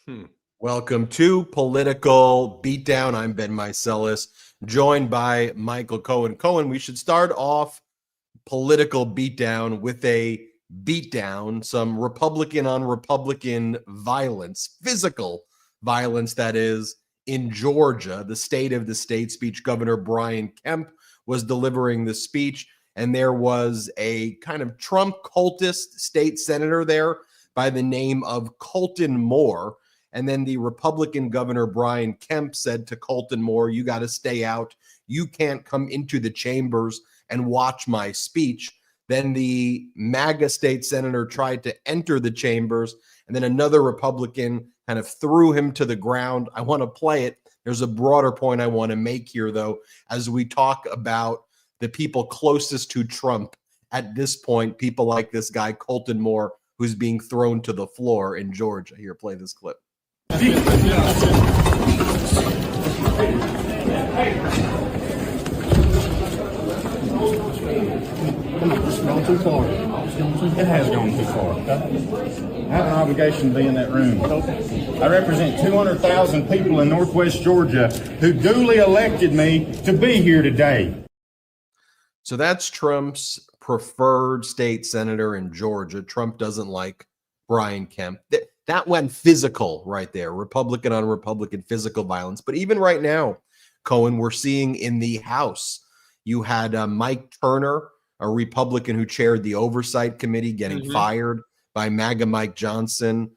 Hmm. Welcome to Political Beatdown. I'm Ben Meiselas, joined by Michael Cohen. Cohen, we should start off Political Beatdown with a beatdown, some Republican on Republican violence, physical violence, that is, in Georgia. The State of the State speech, Governor Brian Kemp was delivering the speech, and there was a kind of Trump cultist state senator there by the name of Colton Moore. And then the Republican Governor Brian Kemp said to Colton Moore, "You got to stay out. You can't come into the chambers and watch my speech." Then the MAGA state senator tried to enter the chambers, and then another Republican kind of threw him to the ground. I want to play it. There's a broader point I want to make here, though, as we talk about the people closest to Trump at this point, people like this guy, Colton Moore, who's being thrown to the floor in Georgia. Here, play this clip. Come on, it's gone too far. It has gone too far. I have an obligation to be in that room. I represent 200,000 people in Northwest Georgia who duly elected me to be here today. So that's Trump's preferred state senator in Georgia. Trump doesn't like Brian Kemp. That went physical right there, Republican on Republican physical violence. But even right now, Cohen, we're seeing in the House, you had Mike Turner, a Republican who chaired the Oversight Committee, getting fired by MAGA Mike Johnson.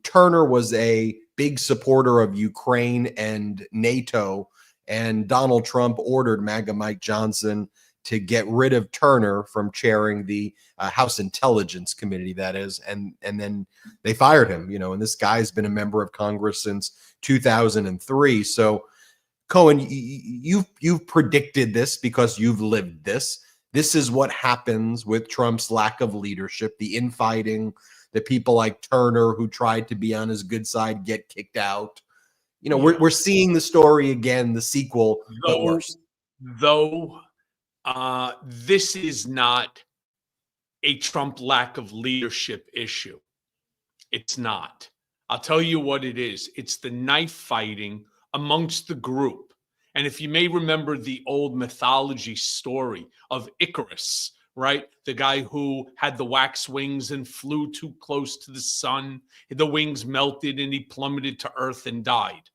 Turner was a big supporter of Ukraine and NATO, and Donald Trump ordered MAGA Mike Johnson to get rid of Turner from chairing the House Intelligence Committee, that is, and then they fired him, and this guy's been a member of Congress since 2003. So, Cohen, you've predicted this because you've lived this. This is what happens with Trump's lack of leadership, the infighting, the people like Turner who tried to be on his good side get kicked out. We're seeing the story again, the sequel, but worse. This is not a Trump lack of leadership issue. It's not. I'll tell you what it is. It's the knife fighting amongst the group. And if you may remember the old mythology story of Icarus, right? The guy who had the wax wings and flew too close to the sun. The wings melted and he plummeted to earth and died.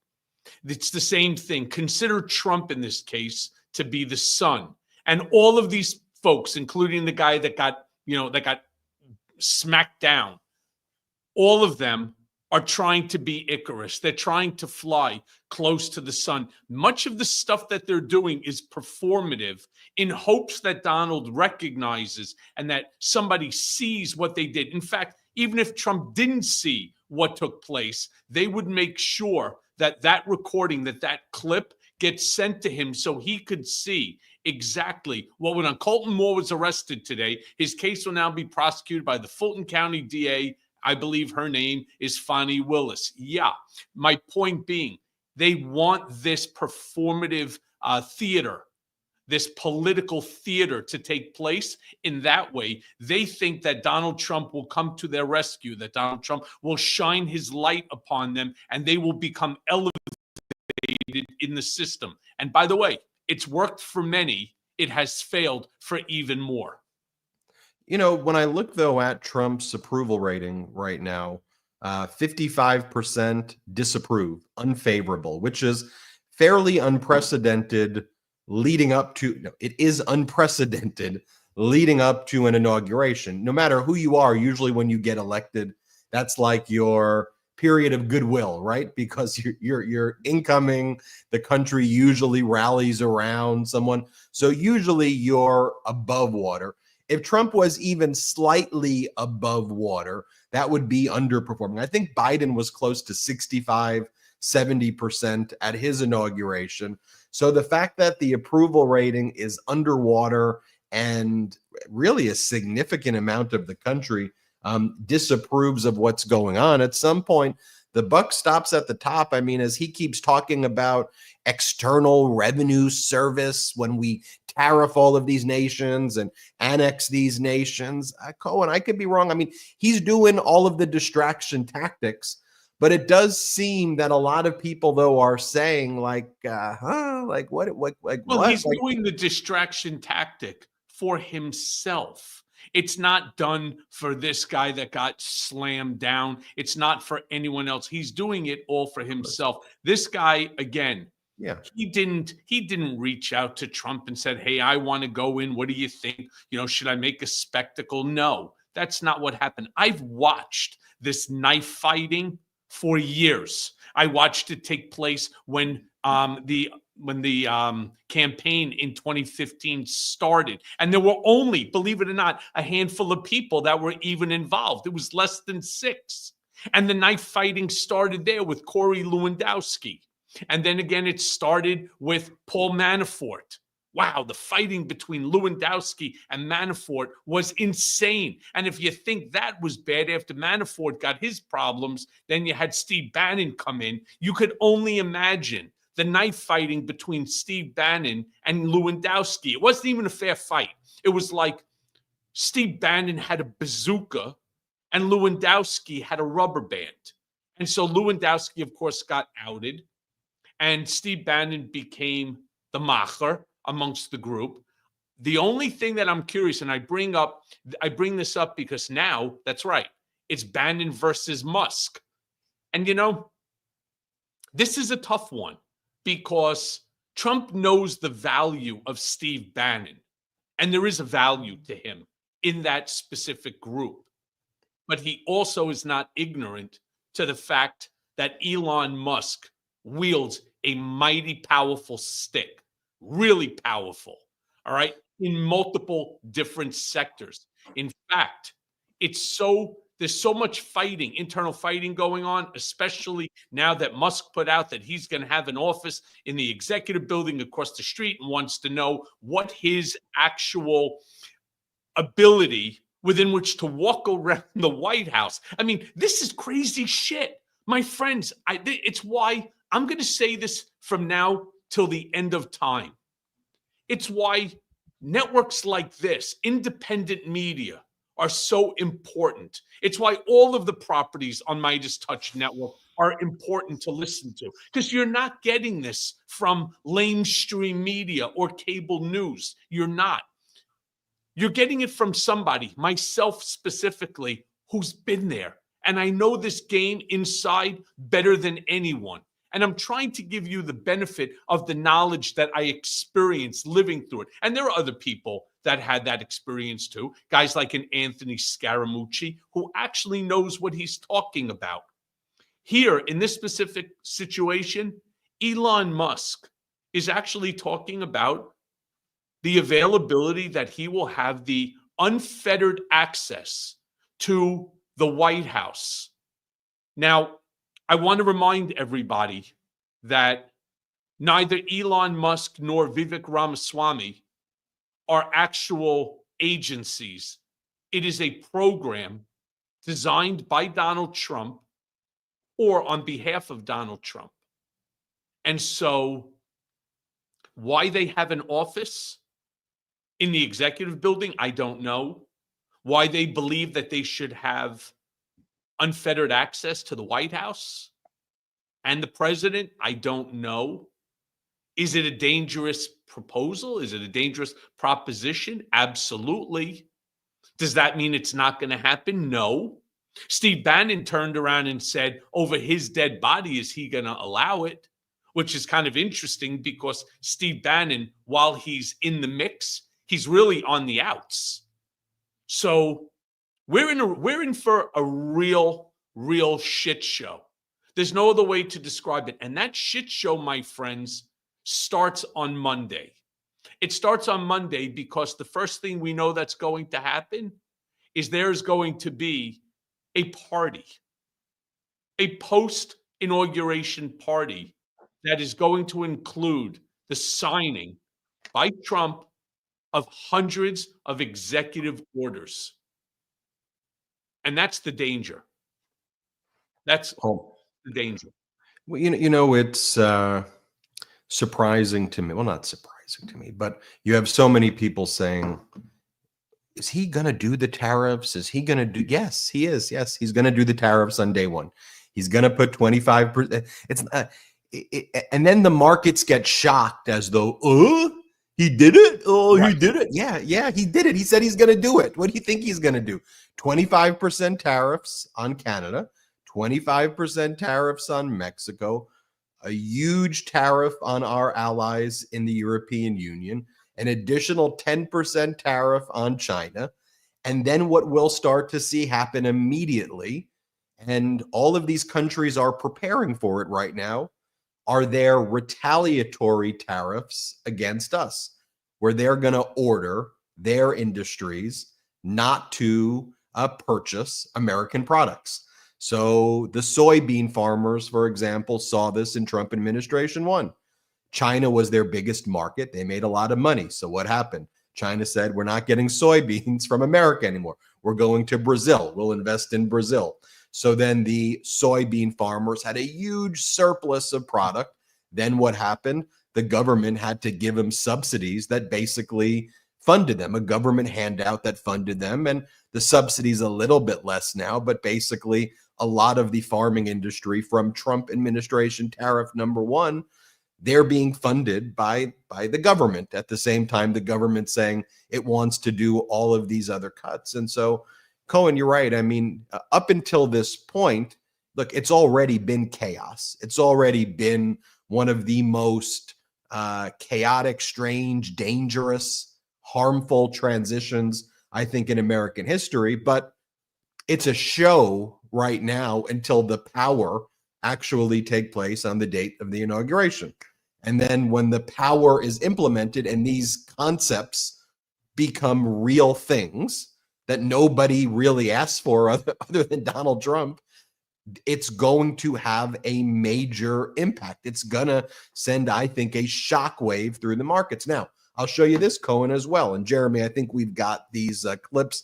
It's the same thing. Consider Trump in this case to be the sun. And all of these folks, including the guy that got smacked down, all of them are trying to be Icarus. They're trying to fly close to the sun. Much of the stuff that they're doing is performative in hopes that Donald recognizes and that somebody sees what they did. In fact, even if Trump didn't see what took place, they would make sure that recording, that clip gets sent to him so he could see exactly what went on. Colton Moore was arrested today. His case will now be prosecuted by the Fulton County DA. I believe her name is Fani Willis. Yeah, my point being, they want this performative theater, this political theater to take place. In that way, they think that Donald Trump will come to their rescue, that Donald Trump will shine his light upon them, and they will become elevated in the system. And by the way, it's worked for many. It has failed for even more. When I look, though, at Trump's approval rating right now, 55% disapprove, unfavorable, which is fairly unprecedented leading up to, it is unprecedented leading up to an inauguration. No matter who you are, usually when you get elected, that's like your period of goodwill, right? Because you're incoming, the country usually rallies around someone. So usually you're above water. If Trump was even slightly above water, that would be underperforming. I think Biden was close to 65, 70% at his inauguration. So the fact that the approval rating is underwater and really a significant amount of the country disapproves of what's going on, at some point, the buck stops at the top. I mean, as he keeps talking about external revenue service, when we tariff all of these nations and annex these nations, Cohen, I could be wrong. I mean, he's doing all of the distraction tactics, But it does seem that a lot of people, though, are saying like, like what, like Well, what? he's Like, doing the distraction tactic for himself. It's not done for this guy that got slammed down. It's not for anyone else. He's doing it all for himself. This guy, again, yeah, he didn't reach out to Trump and said, "Hey, I want to go in. What do you think? Should I make a spectacle?" No, that's not what happened. I've watched this knife fighting for years. I watched it take place when the campaign in 2015 started, and there were only, believe it or not, a handful of people that were even involved. It was less than 6, and the knife fighting started there with Corey Lewandowski. And then again, it started with Paul Manafort. Wow, the fighting between Lewandowski and Manafort was insane. And if you think that was bad after Manafort got his problems, then you had Steve Bannon come in. You could only imagine the knife fighting between Steve Bannon and Lewandowski. It wasn't even a fair fight. It was like Steve Bannon had a bazooka and Lewandowski had a rubber band. And so Lewandowski, of course, got outed. And Steve Bannon became the macher amongst the group. The only thing that I'm curious, and I bring this up because now, that's right, it's Bannon versus Musk. And this is a tough one because Trump knows the value of Steve Bannon, and there is a value to him in that specific group. But he also is not ignorant to the fact that Elon Musk wields a mighty powerful stick, really powerful, all right, in multiple different sectors. In fact, there's so much fighting, internal fighting going on, especially now that Musk put out that he's going to have an office in the executive building across the street and wants to know what his actual ability within which to walk around the White House. I mean, this is crazy shit. My friends, it's why I'm going to say this from now till the end of time. It's why networks like this, independent media, are so important. It's why all of the properties on Midas Touch Network are important to listen to, because you're not getting this from lamestream media or cable news. You're not. You're getting it from somebody, myself specifically, who's been there. And I know this game inside better than anyone. And I'm trying to give you the benefit of the knowledge that I experienced living through it. And there are other people that had that experience too. Guys like an Anthony Scaramucci, who actually knows what he's talking about. Here, in this specific situation, Elon Musk is actually talking about the availability that he will have the unfettered access to the White House. Now, I want to remind everybody that neither Elon Musk nor Vivek Ramaswamy are actual agencies. It is a program designed by Donald Trump or on behalf of Donald Trump. And so why they have an office in the executive building, I don't know. Why they believe that they should have unfettered access to the White House and the president, I don't know. Is it a dangerous proposal? Is it a dangerous proposition? Absolutely. Does that mean it's not going to happen? No. Steve Bannon turned around and said, over his dead body, is he going to allow it? Which is kind of interesting because Steve Bannon, while he's in the mix, he's really on the outs. So we're in for a real shit show. There's no other way to describe it. And that shit show, my friends, starts on Monday. It starts on Monday because the first thing we know that's going to happen is there's going to be a party, a post-inauguration party that is going to include the signing by Trump of hundreds of executive orders. And that's the danger. That's the danger. Well, it's surprising to me. Well, not surprising to me, but you have so many people saying, is he going to do the tariffs? Is he going to do? Yes, he is. Yes, he's going to do the tariffs on day one. He's going to put 25%. It's and then the markets get shocked as though, he did it. Oh, Right. he did it. Yeah, he did it. He said he's going to do it. What do you think he's going to do? 25% tariffs on Canada, 25% tariffs on Mexico, a huge tariff on our allies in the European Union, an additional 10% tariff on China. And then what we'll start to see happen immediately, and all of these countries are preparing for it right now, are their retaliatory tariffs against us, where they're going to order their industries not to purchase American products. So the soybean farmers, for example, saw this in Trump administration 1. China was their biggest market. They made a lot of money. So what happened? China said, we're not getting soybeans from America anymore. We're going to Brazil. We'll invest in Brazil. So then the soybean farmers had a huge surplus of product. Then what happened? The government had to give them subsidies that basically funded them, a government handout that funded them. And the subsidies a little bit less now, but basically a lot of the farming industry from Trump administration tariff number 1, they're being funded by the government. At the same time, the government saying it wants to do all of these other cuts. And so, Cohen, you're right. I mean, up until this point, look, it's already been chaos. It's already been one of the most chaotic, strange, dangerous, harmful transitions, I think, in American history. But it's a show right now until the power actually take place on the date of the inauguration. And then when the power is implemented and these concepts become real things that nobody really asked for other than Donald Trump, it's going to have a major impact. It's going to send, I think, a shockwave through the markets. Now, I'll show you this, Cohen, as well. And Jeremy, I think we've got these clips.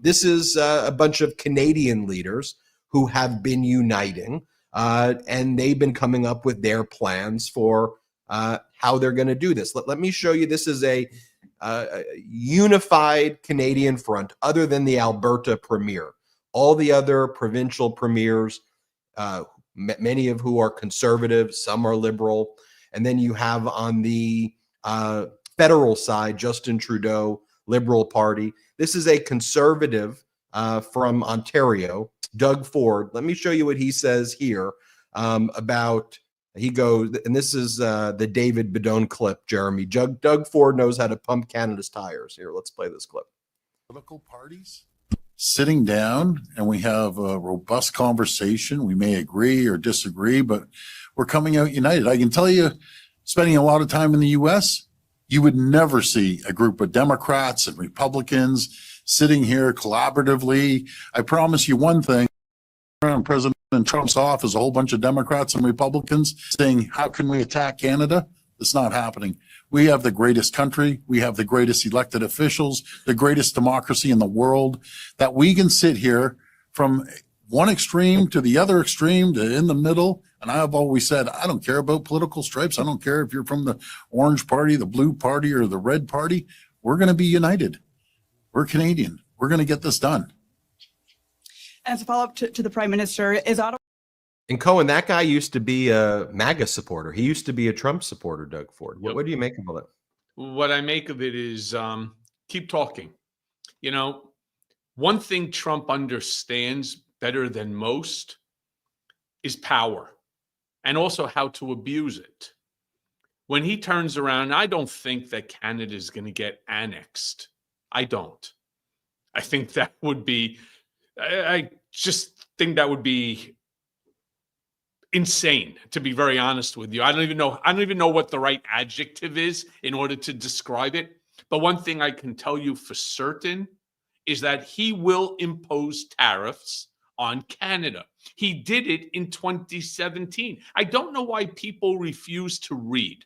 This is a bunch of Canadian leaders who have been uniting. And they've been coming up with their plans for how they're going to do this. Let me show you. This is a unified Canadian front, other than the Alberta premier. All the other provincial premiers, many of who are conservative, some are liberal. And then you have on the federal side, Justin Trudeau, Liberal Party. This is a conservative from Ontario, Doug Ford. Let me show you what he says here about, he goes, and this is the David Bedone clip, Jeremy. Doug Ford knows how to pump Canada's tires. Here, let's play this clip. Political parties sitting down and we have a robust conversation. We may agree or disagree, but we're coming out united. I can tell you, spending a lot of time in the U.S., you would never see a group of Democrats and Republicans sitting here collaboratively. I promise you one thing, President Trump's office, a whole bunch of Democrats and Republicans saying, how can we attack Canada? It's not happening. We have the greatest country. We have the greatest elected officials, the greatest democracy in the world, that we can sit here from one extreme to the other extreme to in the middle. And I have always said, I don't care about political stripes. I don't care if you're from the orange party, the blue party, or the red party. We're going to be united. We're Canadian. We're going to get this done. As a follow-up to the Prime Minister, is Ottawa... And Cohen, that guy used to be a MAGA supporter. He used to be a Trump supporter, Doug Ford. Yep. What do you make of it? What I make of it is keep talking. You know, one thing Trump understands better than most is power and also how to abuse it. When he turns around, I don't think that Canada is going to get annexed. I don't. I think that would be, I just think that would be insane, to be very honest with you. I don't even know what the right adjective is in order to describe it. But one thing I can tell you for certain is that he will impose tariffs on Canada. He did it in 2017. I don't know why people refuse to read.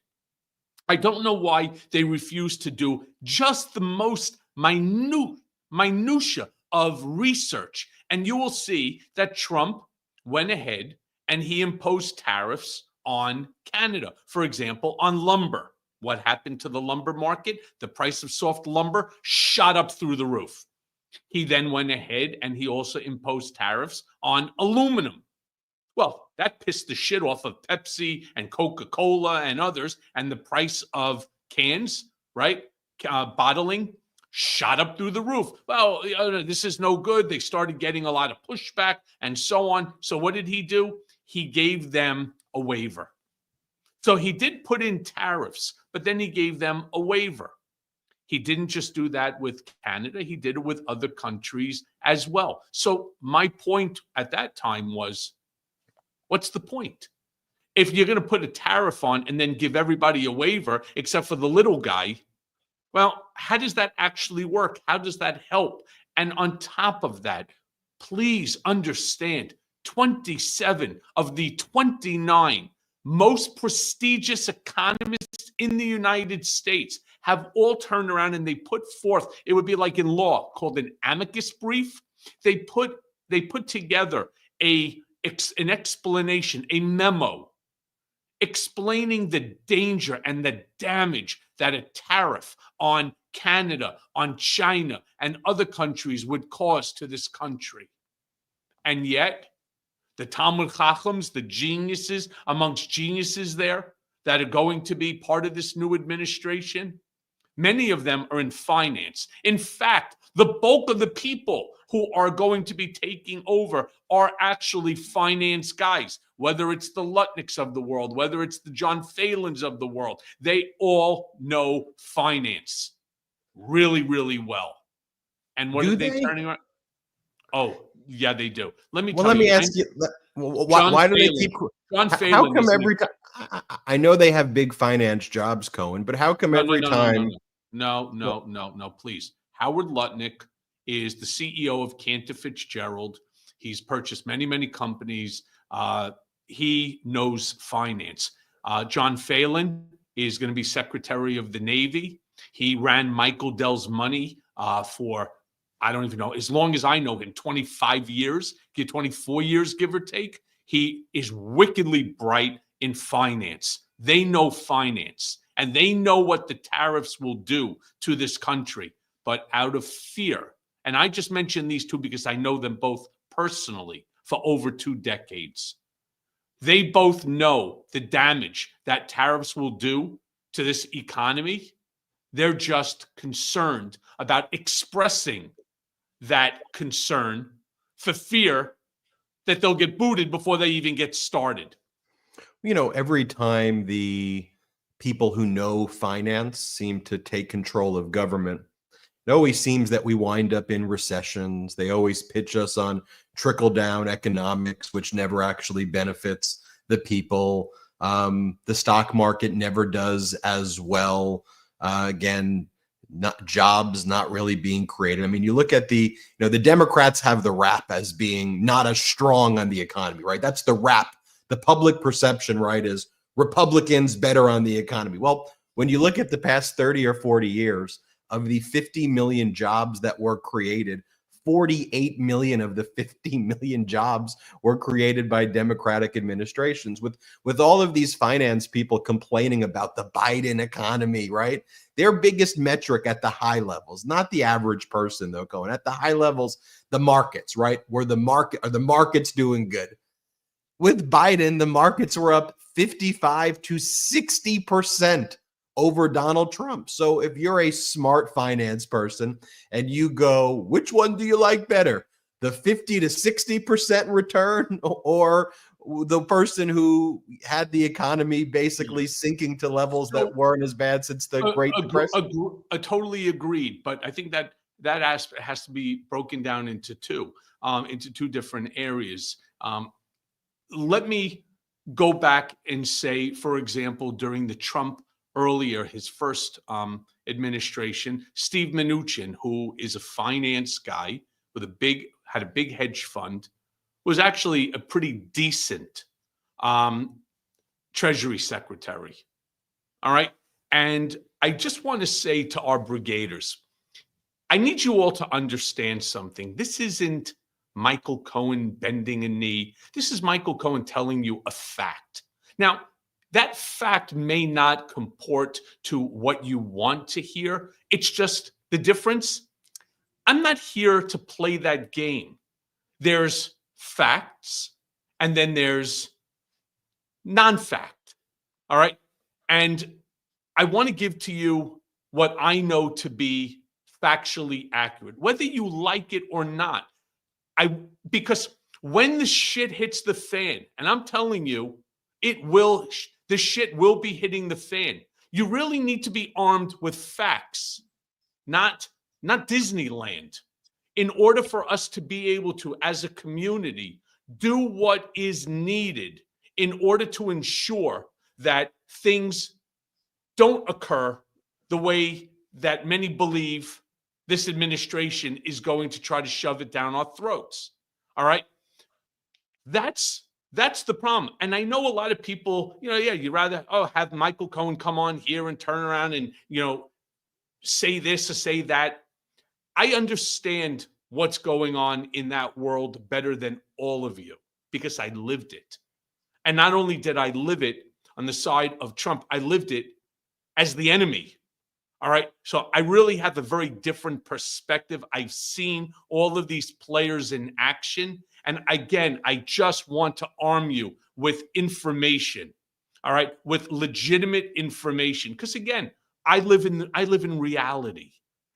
I don't know why they refuse to do just the most minutia of research. And you will see that Trump went ahead and he imposed tariffs on Canada. For example, on lumber. What happened to the lumber market? The price of soft lumber shot up through the roof. He then went ahead and he also imposed tariffs on aluminum. Well, that pissed the shit off of Pepsi and Coca-Cola and others, and the price of cans, right? Bottling shot up through the roof. Well, this is no good. They started getting a lot of pushback and so on. So what did he do? He gave them a waiver. So he did put in tariffs, but then he gave them a waiver. He didn't just do that with Canada. He did it with other countries as well. So my point at that time was, what's the point? If you're going to put a tariff on and then give everybody a waiver, except for the little guy, well, how does that actually work? How does that help? And on top of that, please understand 27 of the 29 most prestigious economists in the United States have all turned around and they put forth, it would be like in law called an amicus brief. They put together an explanation, a memo explaining the danger and the damage that a tariff on Canada, on China, and other countries would cause to this country. And yet, the Talmud Chachams, the geniuses amongst geniuses there that are going to be part of this new administration, many of them are in finance. In fact, the bulk of the people who are going to be taking over are actually finance guys, whether it's the Lutnicks of the world, whether it's the John Phalins of the world. They all know finance really, really well. And what are they turning around? Oh, yeah, they do. Let me tell you. Well, let me ask you, why do they keep... John Phalin. How come every time... I know they have big finance jobs, Cohen, but how come every time... No, please. Howard Lutnick is the CEO of Cantor Fitzgerald. He's purchased many, many companies. He knows finance. John Phalin is going to be Secretary of the Navy. He ran Michael Dell's money for, I don't even know, as long as I know him, 25 years, 24 years, give or take. He is wickedly bright in finance. They know finance, and they know what the tariffs will do to this country. But out of fear, and I just mentioned these two because I know them both personally for over 2 decades. They both know the damage that tariffs will do to this economy. They're just concerned about expressing that concern for fear that they'll get booted before they even get started. You know, every time the people who know finance seem to take control of government, it always seems that we wind up in recessions. They always pitch us on trickle-down economics, which never actually benefits the people. The stock market never does as well. Again, jobs not really being created. I mean, you look at the Democrats have the rap as being not as strong on the economy, right? That's the rap. The public perception, right, is Republicans better on the economy. Well, when you look at the past 30 or 40 years, of the 50 million jobs that were created, 48 million of the 50 million jobs were created by Democratic administrations. With all of these finance people complaining about the Biden economy, right? Their biggest metric at the high levels, not the average person though, Cohen, at the high levels, the markets, right? Are the markets doing good? With Biden, the markets were up 55 to 60% over Donald Trump. So if you're a smart finance person and you go, which one do you like better? The 50 to 60% return or the person who had the economy basically sinking to levels that weren't as bad since the Great Depression? Totally agreed. But I think that aspect has to be broken down into two different areas. Let me go back and say, for example, during the Trump his first administration, Steve Mnuchin, who is a finance guy with had a big hedge fund, was actually a pretty decent Treasury Secretary. All right. And I just want to say to our brigaders, I need you all to understand something. This isn't Michael Cohen bending a knee. This is Michael Cohen telling you a fact. Now, that fact may not comport to what you want to hear. It's just the difference. I'm not here to play that game. There's facts and then there's non-fact. All right. And I want to give to you what I know to be factually accurate, whether you like it or not. Because when the shit hits the fan, and I'm telling you, the shit will be hitting the fan. You really need to be armed with facts, not Disneyland, in order for us to be able to, as a community, do what is needed in order to ensure that things don't occur the way that many believe this administration is going to try to shove it down our throats. All right? That's the problem. And I know a lot of people, you'd rather have Michael Cohen come on here and turn around and, say this or say that. I understand what's going on in that world better than all of you because I lived it. And not only did I live it on the side of Trump, I lived it as the enemy. All right. So I really have a very different perspective. I've seen all of these players in action. And again, I just want to arm you with information. All right. With legitimate information. Because again, I live in reality.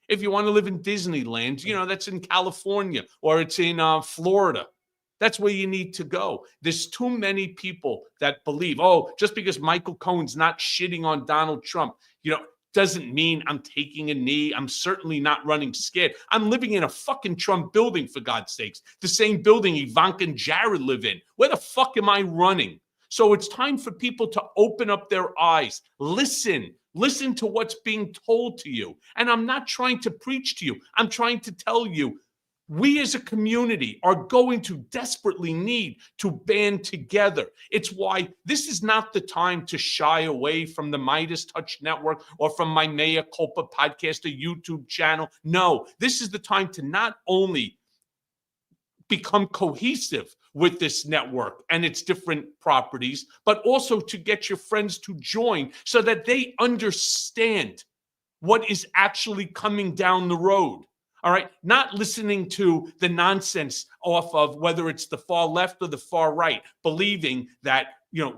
If you want to live in Disneyland, that's in California or it's in Florida. That's where you need to go. There's too many people that believe, just because Michael Cohen's not shitting on Donald Trump, doesn't mean I'm taking a knee. I'm certainly not running scared. I'm living in a fucking Trump building, for God's sakes. The same building Ivanka and Jared live in. Where the fuck am I running? So it's time for people to open up their eyes. Listen to what's being told to you. And I'm not trying to preach to you. I'm trying to tell you, we as a community are going to desperately need to band together. It's why this is not the time to shy away from the Midas Touch Network or from my Mea Culpa podcast or YouTube channel. No, this is the time to not only become cohesive with this network and its different properties, but also to get your friends to join so that they understand what is actually coming down the road. All right, not listening to the nonsense off of whether it's the far left or the far right, believing that,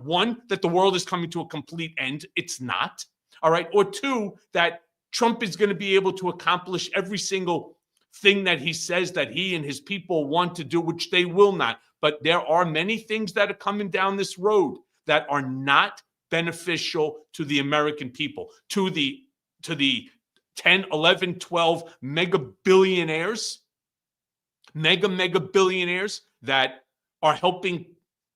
one, that the world is coming to a complete end. It's not. All right. Or two, that Trump is going to be able to accomplish every single thing that he says that he and his people want to do, which they will not. But there are many things that are coming down this road that are not beneficial to the American people, to the 10, 11, 12 mega billionaires that are helping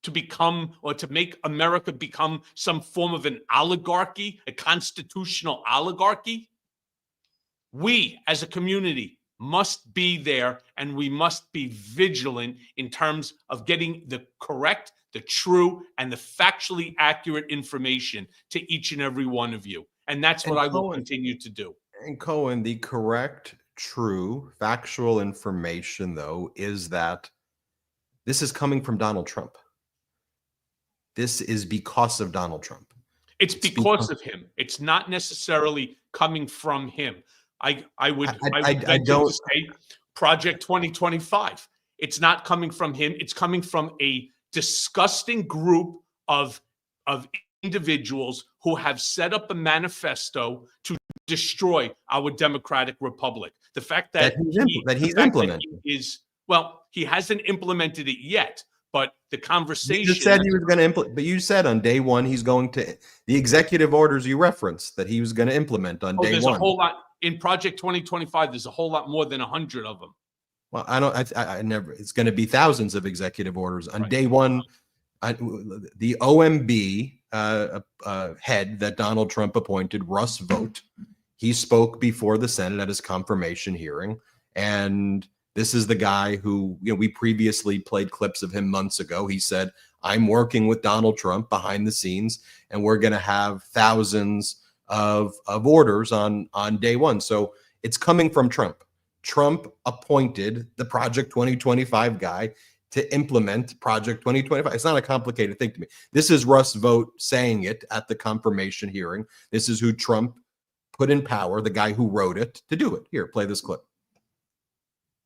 to become or to make America become some form of an oligarchy, a constitutional oligarchy. We as a community must be there, and we must be vigilant in terms of getting the correct, the true, and the factually accurate information to each and every one of you. And that's what I will continue to do. And Cohen, the correct, true, factual information, though, is that this is coming from Donald Trump. This is because of Donald Trump. It's because of him. It's not necessarily coming from him. I would don't say Project 2025. It's not coming from him. It's coming from a disgusting group of individuals who have set up a manifesto to destroy our democratic republic. The fact that he's implementing he hasn't implemented it yet, but the conversation. You said he was going to implement, but you said on day one he's going to. The executive orders you referenced that he was going to implement on day one. There's a whole lot in Project 2025. There's a whole lot more than 100 of them. Well, I never. It's going to be thousands of executive orders on day one. The OMB head that Donald Trump appointed, Russ Vought, he spoke before the Senate at his confirmation hearing. And this is the guy who, we previously played clips of him months ago. He said, I'm working with Donald Trump behind the scenes, and we're going to have thousands of orders on day one. So it's coming from Trump. Trump appointed the Project 2025 guy to implement Project 2025. It's not a complicated thing to me. This is Russ Vought saying it at the confirmation hearing. This is who Trump put in power, the guy who wrote it, to do it. Here, play this clip.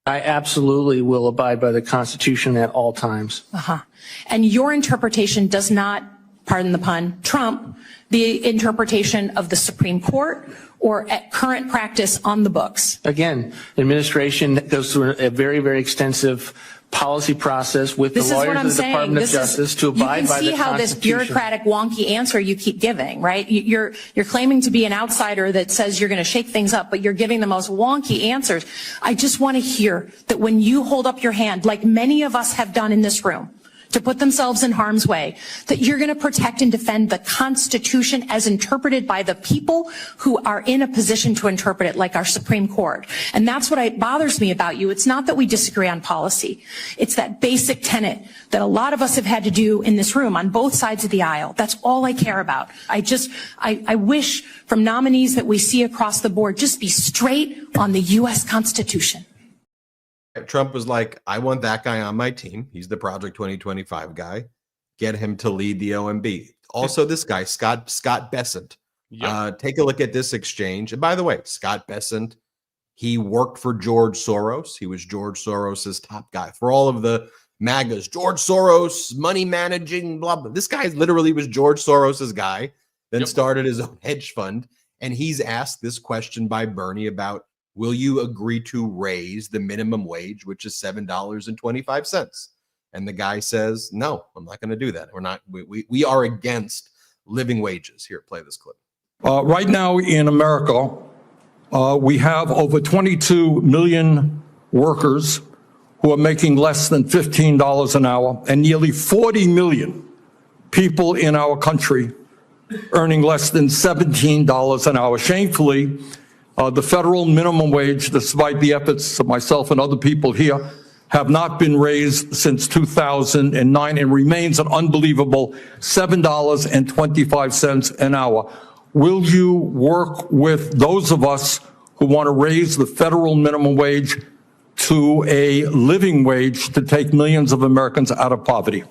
I absolutely will abide by the Constitution at all times. And your interpretation does not, pardon the pun, trump the interpretation of the Supreme Court or at current practice on the books. Again, the administration goes through a very, very extensive policy process with the This is what lawyers I'm of the saying. Department of Justice to abide by the Constitution. You can see how this bureaucratic, wonky answer you keep giving, right? You're claiming to be an outsider that says you're going to shake things up, but you're giving the most wonky answers. I just want to hear that when you hold up your hand, like many of us have done in this room, to put themselves in harm's way, that you're going to protect and defend the Constitution as interpreted by the people who are in a position to interpret it, like our Supreme Court. And that's what bothers me about you. It's not that we disagree on policy. It's that basic tenet that a lot of us have had to do in this room on both sides of the aisle. That's all I care about. I wish from nominees that we see across the board, just be straight on the U.S. Constitution. Trump was like, I want that guy on my team. He's the Project 2025 guy. Get him to lead the OMB. Also, this guy, Scott Bessent. Yep. Take a look at this exchange. And by the way, Scott Bessent, he worked for George Soros. He was George Soros's top guy for all of the MAGAs. George Soros, money managing, blah, blah. This guy literally was George Soros's guy, then started his own hedge fund. And he's asked this question by Bernie about, will you agree to raise the minimum wage, which is $7.25? And the guy says, no, I'm not going to do that. We are against living wages. Here, play this clip. Right now in America, we have over 22 million workers who are making less than $15 an hour, and nearly 40 million people in our country earning less than $17 an hour. Shamefully, the federal minimum wage, despite the efforts of myself and other people here, have not been raised since 2009 and remains an unbelievable $7.25 an hour. Will you work with those of us who want to raise the federal minimum wage to a living wage to take millions of Americans out of poverty?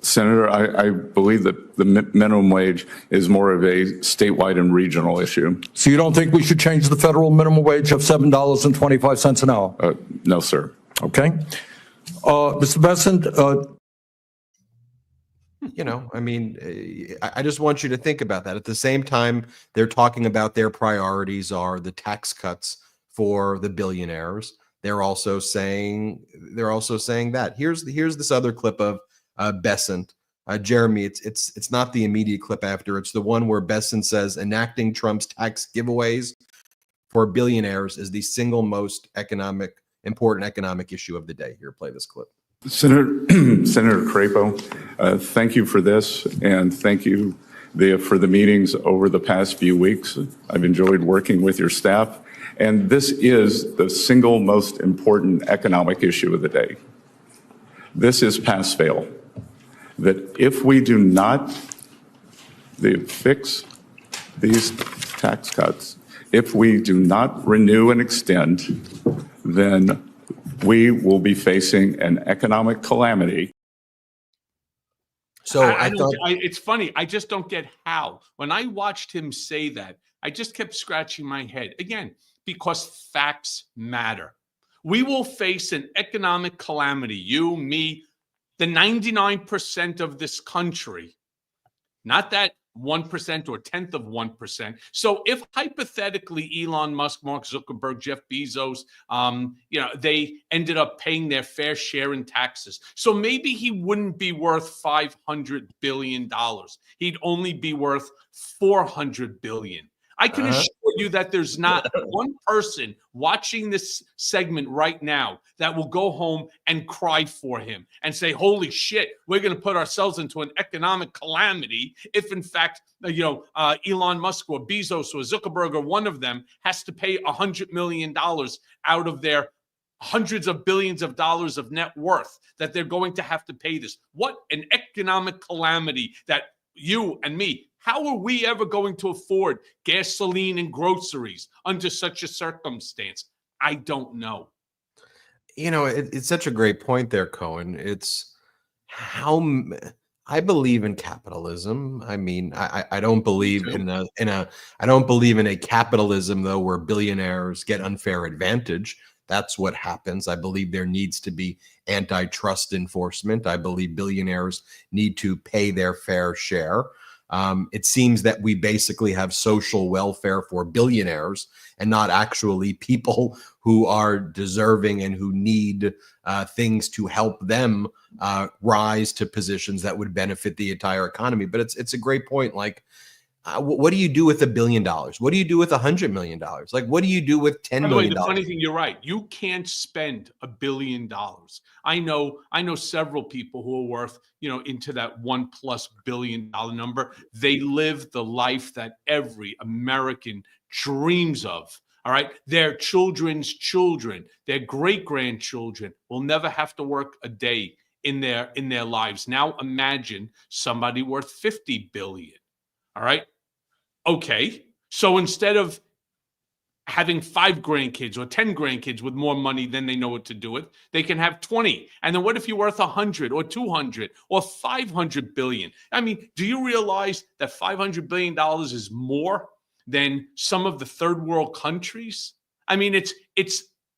Senator, I believe that the minimum wage is more of a statewide and regional issue. So you don't think we should change the federal minimum wage of $7.25 an hour? No, sir. Okay. Mr. Bessent, I just want you to think about that. At the same time, they're talking about their priorities are the tax cuts for the billionaires. They're also saying that. Here's this other clip of Bessent. Jeremy, it's not the immediate clip after. It's the one where Bessent says enacting Trump's tax giveaways for billionaires is the single most important economic issue of the day. Here, play this clip. Senator Crapo, thank you for this, and thank you for the meetings over the past few weeks. I've enjoyed working with your staff, and this is the single most important economic issue of the day. This is pass-fail. That if we do not fix these tax cuts, if we do not renew and extend, then we will be facing an economic calamity. So it's funny. I just don't get how. When I watched him say that, I just kept scratching my head. Again, because facts matter. We will face an economic calamity, you, me, the 99% of this country, not that 1% or 10th of 1%. So if hypothetically Elon Musk, Mark Zuckerberg, Jeff Bezos, they ended up paying their fair share in taxes. So maybe he wouldn't be worth $500 billion. He'd only be worth $400 billion. I can assure you that there's not one person watching this segment right now that will go home and cry for him and say, holy shit, we're going to put ourselves into an economic calamity if, in fact, Elon Musk or Bezos or Zuckerberg or one of them has to pay $100 million out of their hundreds of billions of dollars of net worth, that they're going to have to pay this. What an economic calamity that you and me, how are we ever going to afford gasoline and groceries under such a circumstance? I don't know. It's such a great point there, Cohen. It's how I believe in capitalism. I mean, I don't believe I don't believe in a capitalism though where billionaires get unfair advantage. That's what happens. I believe there needs to be antitrust enforcement. I believe billionaires need to pay their fair share. It seems that we basically have social welfare for billionaires and not actually people who are deserving and who need things to help them rise to positions that would benefit the entire economy. But it's a great point. Like, what do you do with $1 billion? What do you do with $100 million? Like, what do you do with $10 By the way, million? the funny thing, you're right. You can't spend $1 billion. I know several people who are worth, into that $1+ billion number. They live the life that every American dreams of. All right. Their children's children, their great grandchildren will never have to work a day in their lives. Now imagine somebody worth 50 billion. All right. Okay. So instead of having 5 grandkids or 10 grandkids with more money than they know what to do with, they can have 20. And then what if you're worth 100 or 200 or 500 billion? I mean, do you realize that $500 billion is more than some of the third world countries? I mean, it's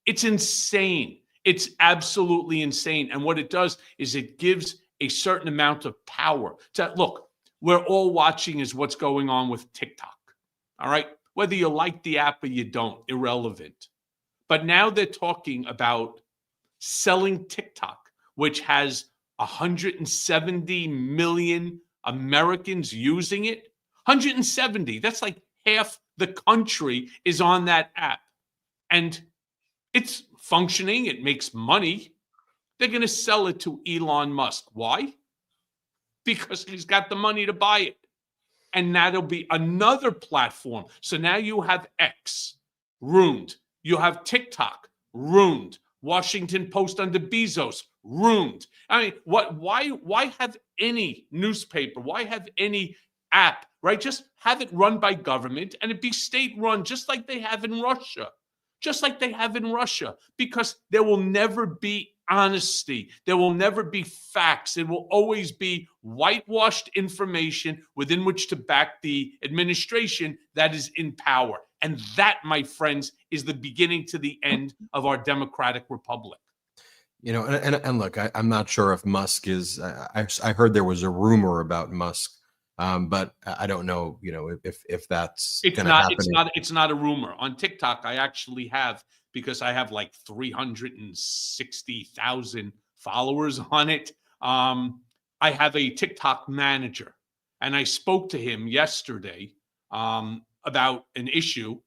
insane. It's absolutely insane. And what it does is it gives a certain amount of power to, look, we're all watching is what's going on with TikTok. All right. Whether you like the app or you don't, irrelevant. But now they're talking about selling TikTok, which has 170 million Americans using it. 170. That's like half the country is on that app. And it's functioning. It makes money. They're going to sell it to Elon Musk. Why? Because he's got the money to buy it. And that'll be another platform. So now you have X, ruined. You have TikTok, ruined. Washington Post under Bezos, ruined. I mean, why have any newspaper? Why have any app, right? Just have it run by government and it be state-run, just like they have in Russia. Just like they have in Russia. Because there will never be honesty. There will never be facts. It will always be whitewashed information within which to back the administration that is in power. And that, my friends, is the beginning to the end of our democratic republic. And look, I'm not sure if Musk is. I heard there was a rumor about Musk, but I don't know. If that's going to happen. It's not a rumor. On TikTok, I actually have, because I have like 360,000 followers on it. I have a TikTok manager, and I spoke to him yesterday about an issue,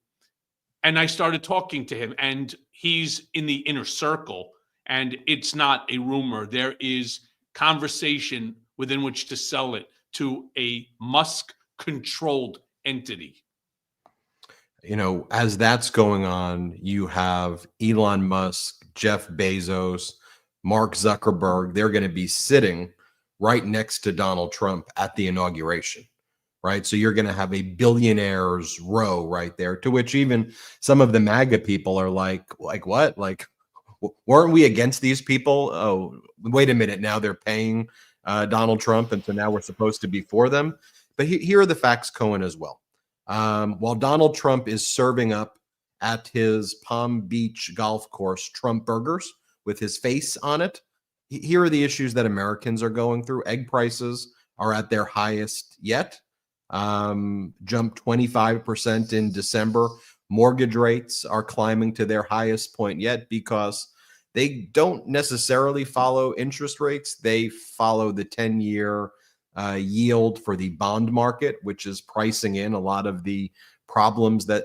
and I started talking to him, and he's in the inner circle, and it's not a rumor. There is conversation within which to sell it to a Musk-controlled entity. As that's going on, you have Elon Musk, Jeff Bezos, Mark Zuckerberg. They're going to be sitting right next to Donald Trump at the inauguration, right? So you're going to have a billionaires row right there, to which even some of the MAGA people are like what? Like, weren't we against these people? Oh, wait a minute. Now they're paying Donald Trump, and so now we're supposed to be for them. But here are the facts, Cohen, as well. While Donald Trump is serving up at his Palm Beach golf course Trump burgers with his face on it, here are the issues that Americans are going through. Egg prices are at their highest yet, jumped 25% in December. Mortgage rates are climbing to their highest point yet because they don't necessarily follow interest rates. They follow the 10-year yield for the bond market, which is pricing in a lot of the problems that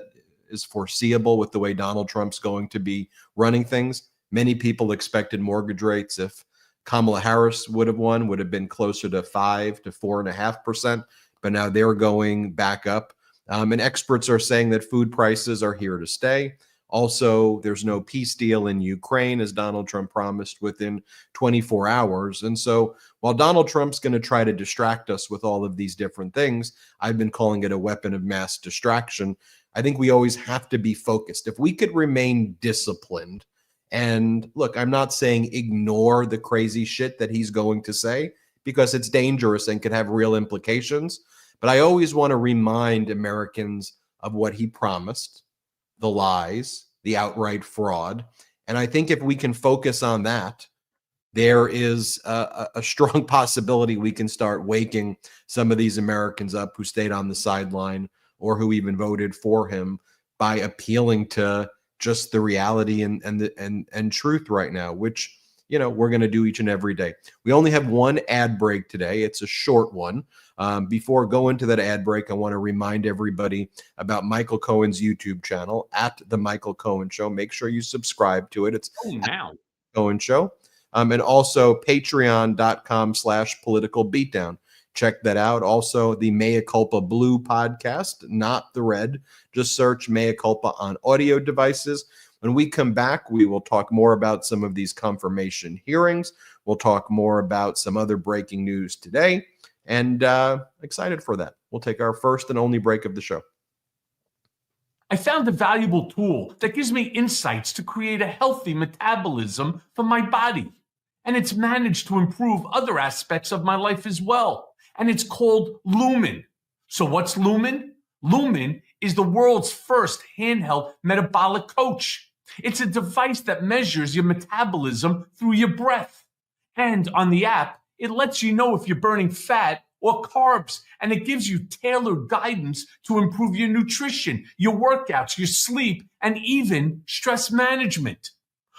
is foreseeable with the way Donald Trump's going to be running things. Many people expected mortgage rates, if Kamala Harris would have won, would have been closer to 5 to 4.5%, but now they're going back up. And experts are saying that food prices are here to stay. Also, there's no peace deal in Ukraine, as Donald Trump promised, within 24 hours. And so while Donald Trump's going to try to distract us with all of these different things, I've been calling it a weapon of mass distraction. I think we always have to be focused. If we could remain disciplined, and look, I'm not saying ignore the crazy shit that he's going to say, because it's dangerous and could have real implications. But I always want to remind Americans of what he promised, the lies, the outright fraud, And I think if we can focus on that, there is a strong possibility we can start waking some of these Americans up who stayed on the sideline or who even voted for him by appealing to just the reality and truth right now, which, you know, we're going to do each and every day. We only have one ad break today. It's a short one. Before going to that ad break, I want to remind everybody about Michael Cohen's YouTube channel, at The Michael Cohen Show. Make sure you subscribe to it. It's now Cohen Show. And also patreon.com/political beatdown. Check that out. Also, the Mea Culpa Blue podcast, not the red. Just search Mea Culpa on audio devices. When we come back, we will talk more about some of these confirmation hearings. We'll talk more about some other breaking news today, and excited for that. We'll take our first and only break of the show. I found a valuable tool that gives me insights to create a healthy metabolism for my body. And it's managed to improve other aspects of my life as well. And it's called Lumen. So what's Lumen? Lumen is the world's first handheld metabolic coach. It's a device that measures your metabolism through your breath. And on the app, it lets you know if you're burning fat or carbs, and it gives you tailored guidance to improve your nutrition, your workouts, your sleep, and even stress management.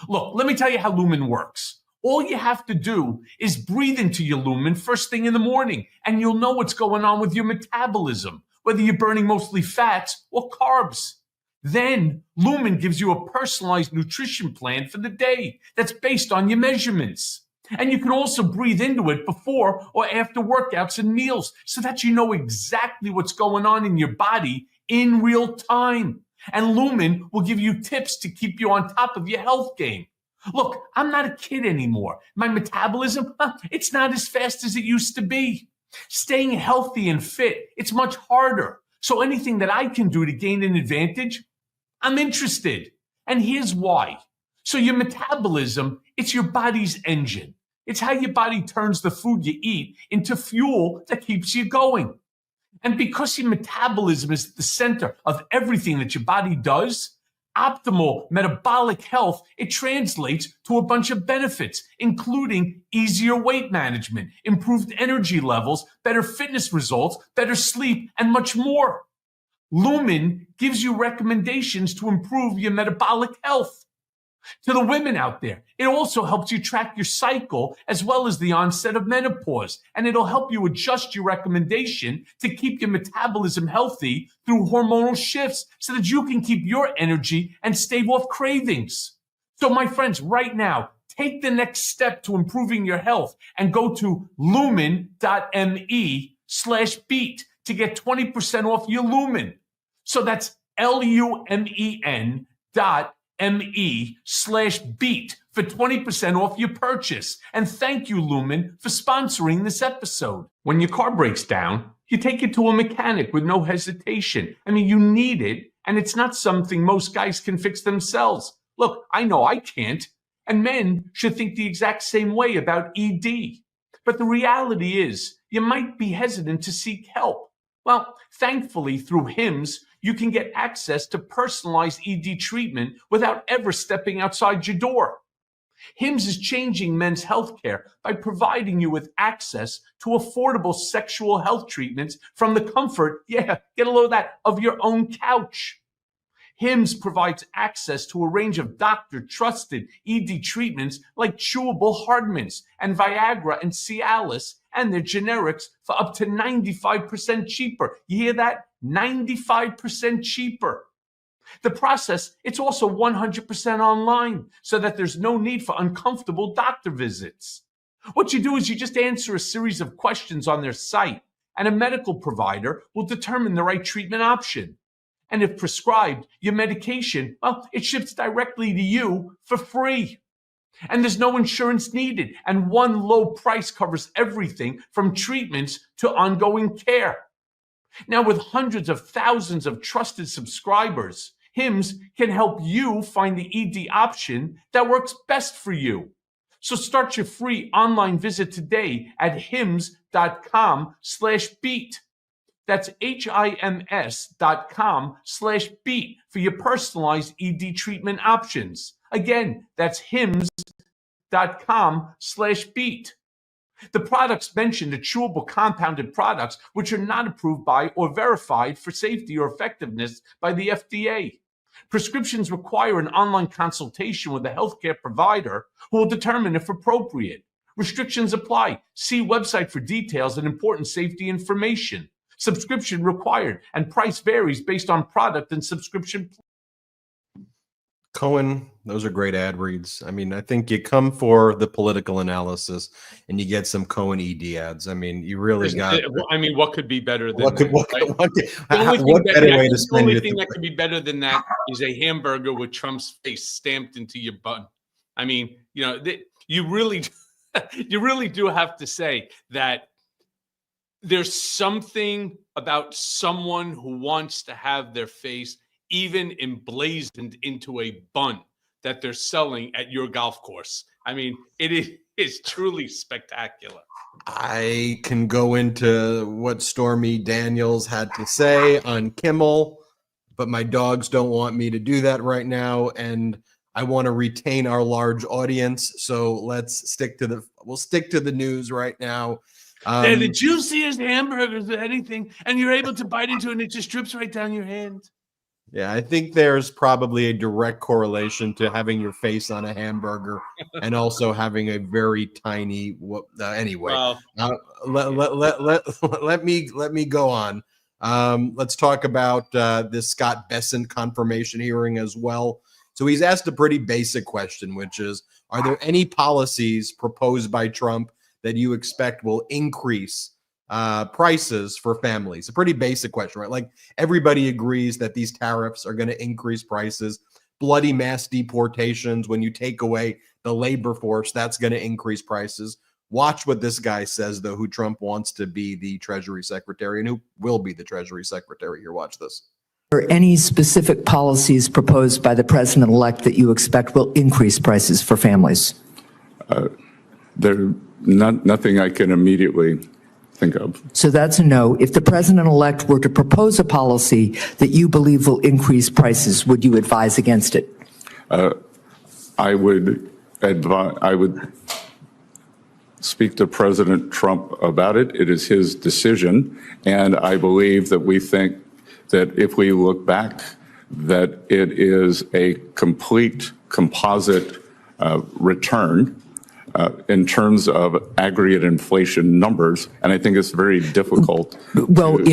Look, let me tell you how Lumen works. All you have to do is breathe into your Lumen first thing in the morning, and you'll know what's going on with your metabolism, whether you're burning mostly fats or carbs. Then Lumen gives you a personalized nutrition plan for the day that's based on your measurements. And you can also breathe into it before or after workouts and meals so that you know exactly what's going on in your body in real time. And Lumen will give you tips to keep you on top of your health game. Look, I'm not a kid anymore. My metabolism, it's not as fast as it used to be. Staying healthy and fit, it's much harder. So anything that I can do to gain an advantage, I'm interested. And here's why. So your metabolism, it's your body's engine. It's how your body turns the food you eat into fuel that keeps you going. And because your metabolism is at the center of everything that your body does, optimal metabolic health, it translates to a bunch of benefits, including easier weight management, improved energy levels, better fitness results, better sleep, and much more. Lumen gives you recommendations to improve your metabolic health. To the women out there, it also helps you track your cycle as well as the onset of menopause, and it'll help you adjust your recommendation to keep your metabolism healthy through hormonal shifts so that you can keep your energy and stave off cravings. So my friends, right now, take the next step to improving your health and go to lumen.me/beat to get 20% off your Lumen. So that's LUMEN.me/beat for 20% off your purchase. And thank you, Lumen, for sponsoring this episode. When your car breaks down, you take it to a mechanic with no hesitation. I mean, you need it, and it's not something most guys can fix themselves. Look, I know I can't, and men should think the exact same way about ED. But the reality is, you might be hesitant to seek help. Well, thankfully, through HIMSS, you can get access to personalized ED treatment without ever stepping outside your door. HIMSS is changing men's healthcare by providing you with access to affordable sexual health treatments from the comfort, get a load of that, of your own couch. HIMSS provides access to a range of doctor-trusted ED treatments like chewable Hardmints and Viagra and Cialis and their generics for up to 95% cheaper. You hear that? 95% cheaper. The process, it's also 100% online so that there's no need for uncomfortable doctor visits. What you do is you just answer a series of questions on their site, and a medical provider will determine the right treatment option. And if prescribed, your medication, well, it ships directly to you for free. And there's no insurance needed, and one low price covers everything from treatments to ongoing care. Now, with hundreds of thousands of trusted subscribers, HIMSS can help you find the ED option that works best for you. So start your free online visit today at hims.com/beat. That's HIMS.com/beat for your personalized ED treatment options. Again, that's hims.com/beat. The products mentioned are chewable compounded products which are not approved by or verified for safety or effectiveness by the FDA. Prescriptions require an online consultation with a healthcare provider who will determine if appropriate. Restrictions apply. See website for details and important safety information. Subscription required, and price varies based on product and subscription. Cohen, those are great ad reads. I mean, I think you come for the political analysis and you get some Cohen ED ads. I mean, you really got. I mean, what could be better than What could, that, what, right? what, The what better way to the spend only your thing that could be better than that is a hamburger with Trump's face stamped into your bun. I mean, you know, you really do have to say that there's something about someone who wants to have their face even emblazoned into a bun that they're selling at your golf course. I mean, it is truly spectacular. I can go into what Stormy Daniels had to say on Kimmel, but my dogs don't want me to do that right now, and I want to retain our large audience. So let's stick to the news right now. They're the juiciest hamburgers of anything, and you're able to bite into it and it just drips right down your hand. Yeah, I think there's probably a direct correlation to having your face on a hamburger and also having a very tiny. Anyway, Well, let me go on. Let's talk about this Scott Bessent confirmation hearing as well. So he's asked a pretty basic question, which is: are there any policies proposed by Trump that you expect will increase prices for families? A pretty basic question, right? Like, everybody agrees that these tariffs are going to increase prices. Bloody mass deportations, when you take away the labor force, that's going to increase prices. Watch what this guy says, though, who Trump wants to be the Treasury Secretary and who will be the Treasury Secretary. Here, watch this. Are any specific policies proposed by the president-elect that you expect will increase prices for families? There's nothing I can immediately think of. So that's a no. If the president-elect were to propose a policy that you believe will increase prices, would you advise against it? I would speak to President Trump about it. It is his decision, and I believe that we think that if we look back, that it is a complete composite return in terms of aggregate inflation numbers, and I think it's very difficult. Well, I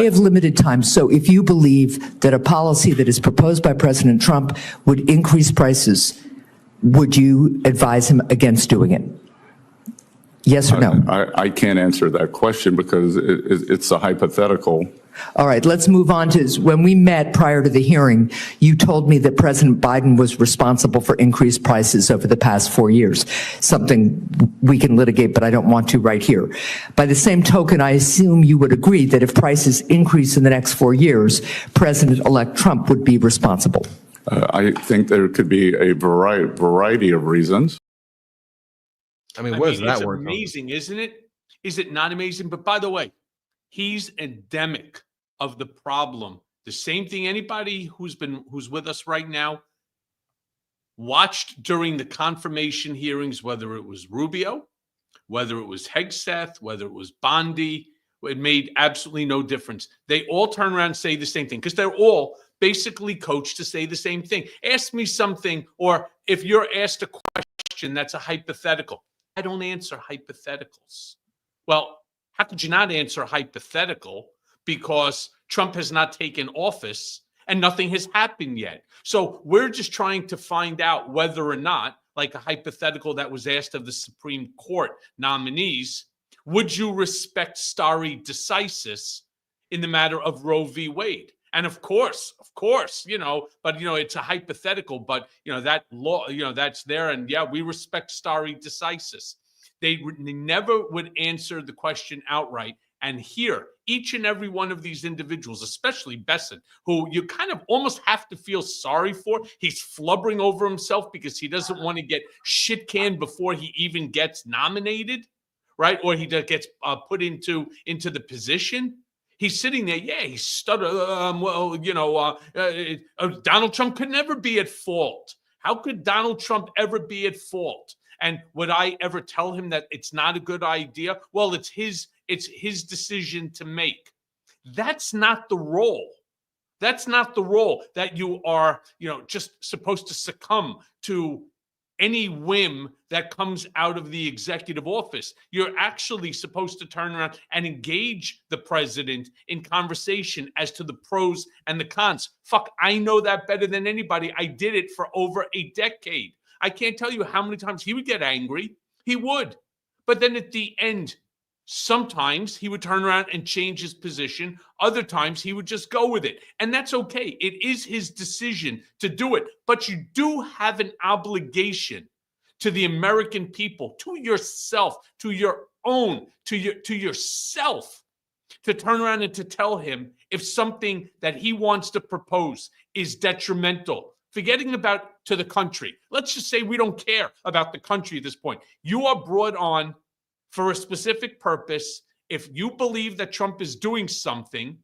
have limited time, so if you believe that a policy that is proposed by President Trump would increase prices, would you advise him against doing it? Yes or no? I can't answer that question because it's a hypothetical. All right, let's move on to when we met prior to the hearing, you told me that President Biden was responsible for increased prices over the past 4 years, something we can litigate, but I don't want to right here. By the same token, I assume you would agree that if prices increase in the next 4 years, President-elect Trump would be responsible. I think there could be a variety of reasons. I mean, what does that it's work? amazing, isn't it? Is it not amazing? But by the way, he's endemic of the problem. The same thing anybody who's with us right now watched during the confirmation hearings, whether it was Rubio, whether it was Hegseth, whether it was Bondi, it made absolutely no difference. They all turn around and say the same thing because they're all basically coached to say the same thing. Ask me something, or if you're asked a question that's a hypothetical, I don't answer hypotheticals. Well, how could you not answer a hypothetical? Because Trump has not taken office and nothing has happened yet. So we're just trying to find out whether or not, like a hypothetical that was asked of the Supreme Court nominees, would you respect stare decisis in the matter of Roe v. Wade? And of course, but it's a hypothetical, but that law, that's there. And yeah, we respect stare decisis. They never would answer the question outright. And here, each and every one of these individuals, especially Bessent, who you kind of almost have to feel sorry for. He's flubbering over himself because he doesn't want to get shit canned before he even gets nominated, right? Or he gets put into the position. He's sitting there, he's stuttering. Donald Trump could never be at fault. How could Donald Trump ever be at fault? And would I ever tell him that it's not a good idea? Well, it's his decision to make. That's not the role. That's not the role that you are, just supposed to succumb to any whim that comes out of the executive office. You're actually supposed to turn around and engage the president in conversation as to the pros and the cons. Fuck, I know that better than anybody. I did it for over a decade. I can't tell you how many times he would get angry. He would. But then at the end, sometimes he would turn around and change his position. Other times he would just go with it. And that's okay. It is his decision to do it. But you do have an obligation to the American people, to yourself, to yourself, to turn around and to tell him if something that he wants to propose is detrimental. Forgetting about to the country. Let's just say we don't care about the country at this point. You are brought on for a specific purpose. If you believe that Trump is doing something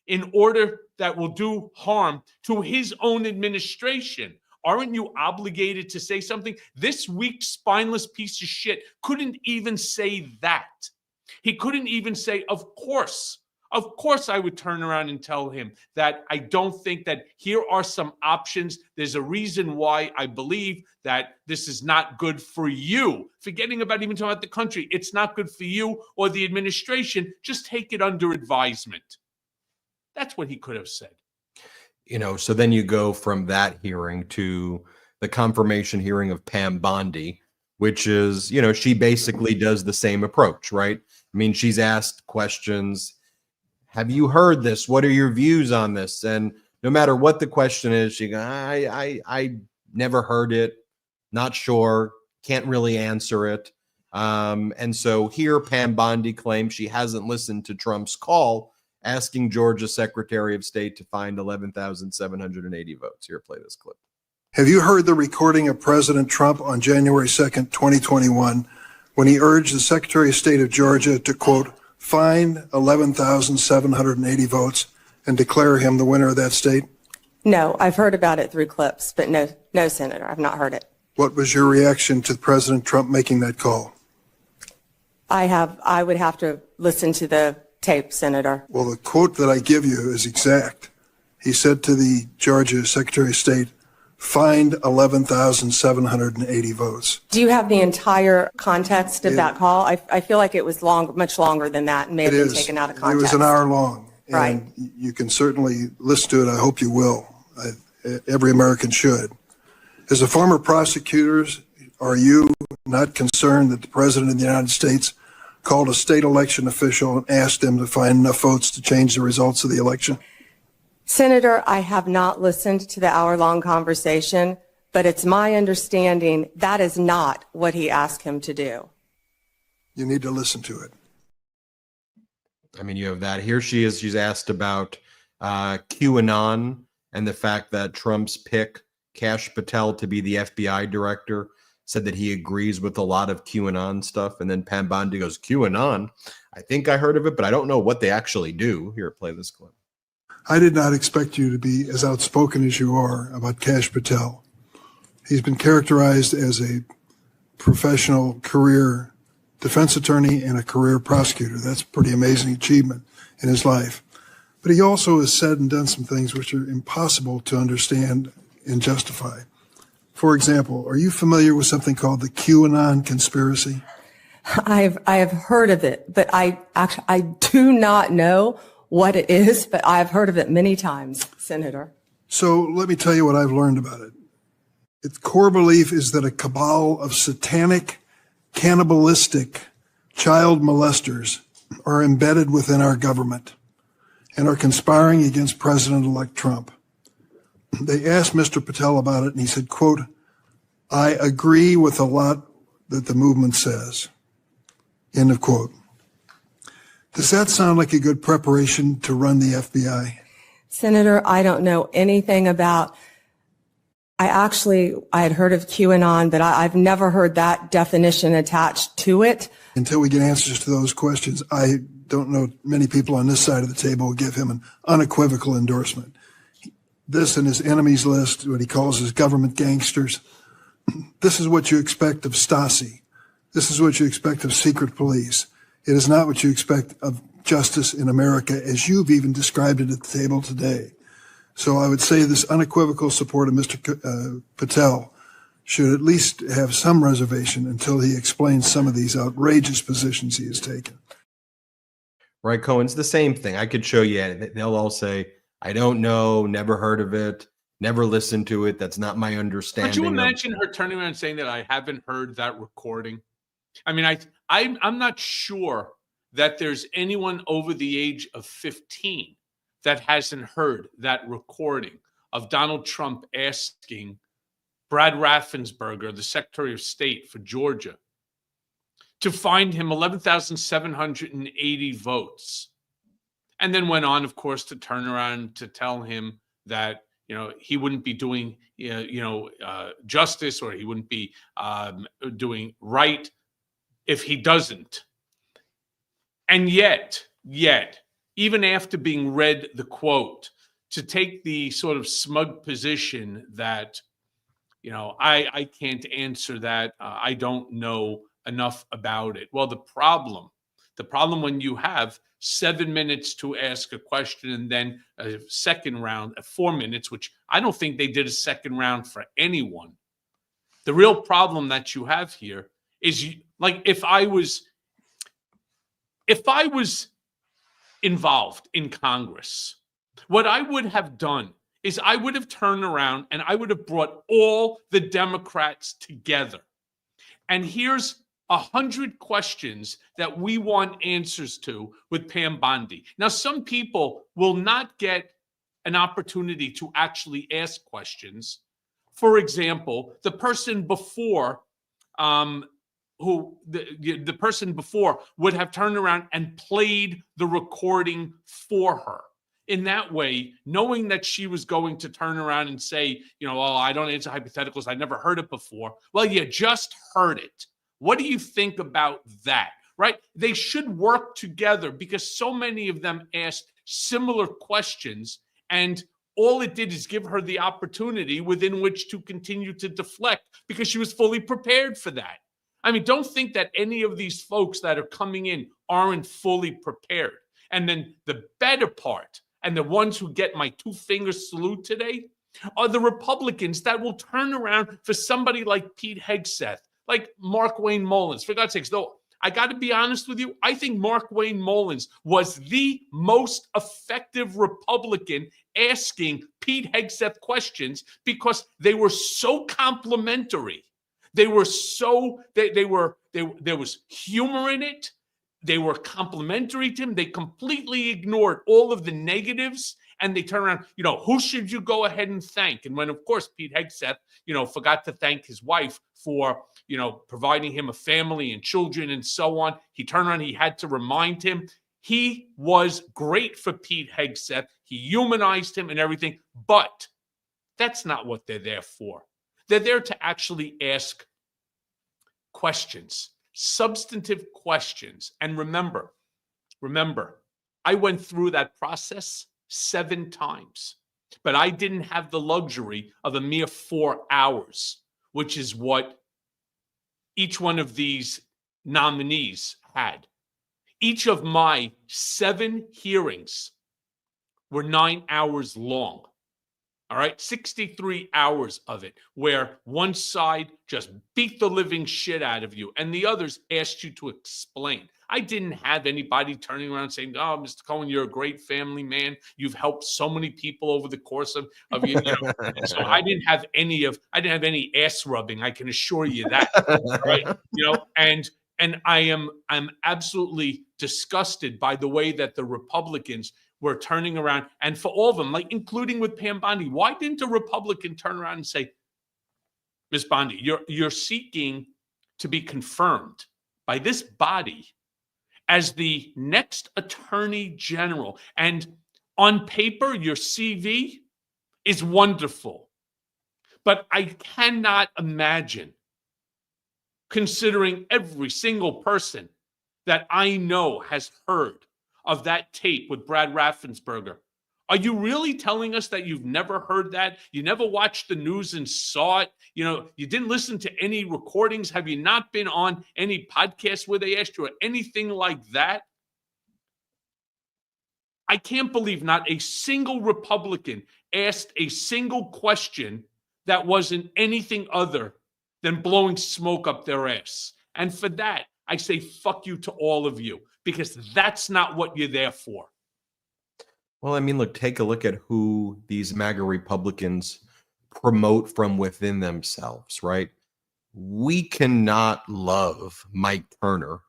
in order that will do harm to his own administration, aren't you obligated to say something? This weak, spineless piece of shit couldn't even say that. He couldn't even say, of course I would turn around and tell him that I don't think that here are some options. There's a reason why I believe that this is not good for you. Forgetting about even talking about the country. It's not good for you or the administration. Just take it under advisement. That's what he could have said. So then you go from that hearing to the confirmation hearing of Pam Bondi, which is, she basically does the same approach, right? I mean, she's asked questions. Have you heard this? What are your views on this? And no matter what the question is, she goes, I never heard it. Not sure. Can't really answer it. And so here Pam Bondi claims she hasn't listened to Trump's call asking Georgia's Secretary of State to find 11,780 votes. Here, play this clip. Have you heard the recording of President Trump on January 2nd, 2021, when he urged the Secretary of State of Georgia to, quote, find 11,780 votes and declare him the winner of that state? No, I've heard about it through clips, but no, Senator, I've not heard it. What was your reaction to President Trump making that call? I would have to listen to the tape, Senator. Well, the quote that I give you is exact. He said to the Georgia Secretary of State, find 11,780 votes. Do you have the entire context of that call? I feel like it was much longer than that and may have been taken out of context. It was an hour long. Right. And you can certainly listen to it. I hope you will. Every American should. As a former prosecutor, are you not concerned that the President of the United States called a state election official and asked them to find enough votes to change the results of the election? Senator, I have not listened to the hour-long conversation, but it's my understanding that is not what he asked him to do. You need to listen to it. I mean, you have that. Here she is. She's asked about QAnon and the fact that Trump's pick, Kash Patel, to be the FBI director, said that he agrees with a lot of QAnon stuff. And then Pam Bondi goes, QAnon? I think I heard of it, but I don't know what they actually do. Here, play this clip. I did not expect you to be as outspoken as you are about Kash Patel. He's been characterized as a professional career defense attorney and a career prosecutor. That's a pretty amazing achievement in his life. But he also has said and done some things which are impossible to understand and justify. For example, are you familiar with something called the QAnon conspiracy? I have heard of it, but I do not know what it is, but I've heard of it many times, Senator. So let me tell you what I've learned about it. Its core belief is that a cabal of satanic, cannibalistic child molesters are embedded within our government and are conspiring against President-elect Trump. They asked Mr. Patel about it, and he said, quote, I agree with a lot that the movement says, end of quote. Does that sound like a good preparation to run the FBI? Senator, I don't know anything about, I had heard of QAnon, but I've never heard that definition attached to it. Until we get answers to those questions, I don't know many people on this side of the table will give him an unequivocal endorsement. This and his enemies list, what he calls his government gangsters. This is what you expect of Stasi. This is what you expect of secret police. It is not what you expect of justice in America, as you've even described it at the table today. So I would say this unequivocal support of Mr. Patel should at least have some reservation until he explains some of these outrageous positions he has taken. Right, Cohen, it's the same thing. I could show you. They'll all say, I don't know, never heard of it, never listened to it. That's not my understanding. Could you imagine her turning around and saying that I haven't heard that recording? I mean, I'm not sure that there's anyone over the age of 15 that hasn't heard that recording of Donald Trump asking Brad Raffensperger, the Secretary of State for Georgia, to find him 11,780 votes. And then went on, of course, to turn around to tell him that, he wouldn't be doing, justice, or he wouldn't be doing right if he doesn't. And yet, even after being read the quote, to take the sort of smug position that, I can't answer that. I don't know enough about it. Well, the problem when you have 7 minutes to ask a question and then a second round at 4 minutes, which I don't think they did a second round for anyone. The real problem that you have here is, like, if I was involved in Congress, what I would have done is I would have turned around and I would have brought all the Democrats together. And here's 100 questions that we want answers to with Pam Bondi. Now, some people will not get an opportunity to actually ask questions. For example, the person before, the person before would have turned around and played the recording for her. In that way, knowing that she was going to turn around and say, I don't answer hypotheticals, I never heard it before. Well, you just heard it. What do you think about that, right? They should work together because so many of them asked similar questions, and all it did is give her the opportunity within which to continue to deflect because she was fully prepared for that. I mean, don't think that any of these folks that are coming in aren't fully prepared. And then the better part, and the ones who get my two-finger salute today, are the Republicans that will turn around for somebody like Pete Hegseth, like Mark-Wayne Mullins. For God's sakes, though, I got to be honest with you, I think Mark-Wayne Mullins was the most effective Republican asking Pete Hegseth questions because they were so complimentary. They were so, there was humor in it. They were complimentary to him. They completely ignored all of the negatives, and they turn around, who should you go ahead and thank? And when, of course, Pete Hegseth, forgot to thank his wife for, providing him a family and children and so on, he turned around, he had to remind him. He was great for Pete Hegseth. He humanized him and everything, but that's not what they're there for. They're there to actually ask questions, substantive questions. And remember, I went through that process 7 times, but I didn't have the luxury of a mere 4 hours, which is what each one of these nominees had. Each of my 7 hearings were 9 hours long. All right, 63 hours of it, where one side just beat the living shit out of you and the others asked you to explain. I didn't have anybody turning around saying, "Oh, Mr. Cohen, you're a great family man. You've helped so many people over the course of you." So I didn't have any ass rubbing. I can assure you that, right? And I'm absolutely disgusted by the way that the Republicans were turning around, and for all of them, like including with Pam Bondi, why didn't a Republican turn around and say, "Ms. Bondi, you're seeking to be confirmed by this body as the next Attorney General, and on paper your CV is wonderful, but I cannot imagine, considering every single person that I know has heard of that tape with Brad Raffensperger. Are you really telling us that you've never heard that? You never watched the news and saw it? You know, you didn't listen to any recordings? Have you not been on any podcasts where they asked you or anything like that? I can't believe not a single Republican asked a single question that wasn't anything other than blowing smoke up their ass. And for that, I say fuck you to all of you, because that's not what you're there for. Well, I mean, look, take a look at who these MAGA Republicans promote from within themselves, right? We cannot love Mike Turner,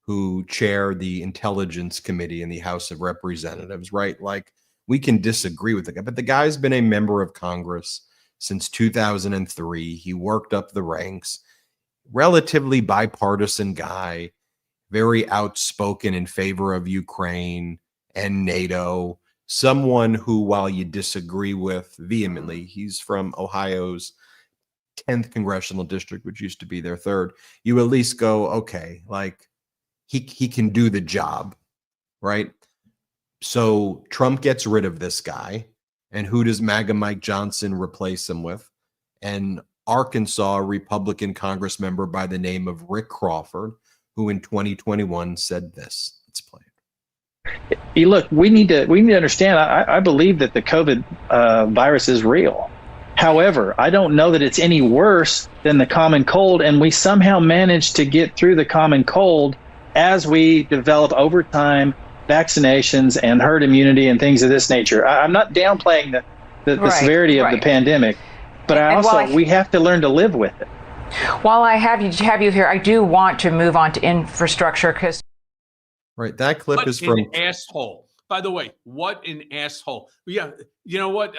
who chaired the Intelligence Committee in the House of Representatives, right? Like, we can disagree with the guy, but the guy's been a member of Congress since 2003. He worked up the ranks, relatively bipartisan guy, very outspoken in favor of Ukraine and NATO, someone who, while you disagree with vehemently, he's from Ohio's 10th congressional district, which used to be their 3rd, you at least go, okay, like, he can do the job, right? So Trump gets rid of this guy, and who does MAGA Mike Johnson replace him with? An Arkansas Republican Congress member by the name of Rick Crawford, who in 2021 said this. Let's play it. Look, we need to understand. I believe that the COVID virus is real. However, I don't know that it's any worse than the common cold, and we somehow managed to get through the common cold as we develop over time vaccinations and herd immunity and things of this nature. I'm not downplaying the severity of the pandemic, but we have to learn to live with it. While I have you here, I do want to move on to infrastructure because. Right, that clip What is from an asshole. By the way, what an asshole. Yeah, you know what?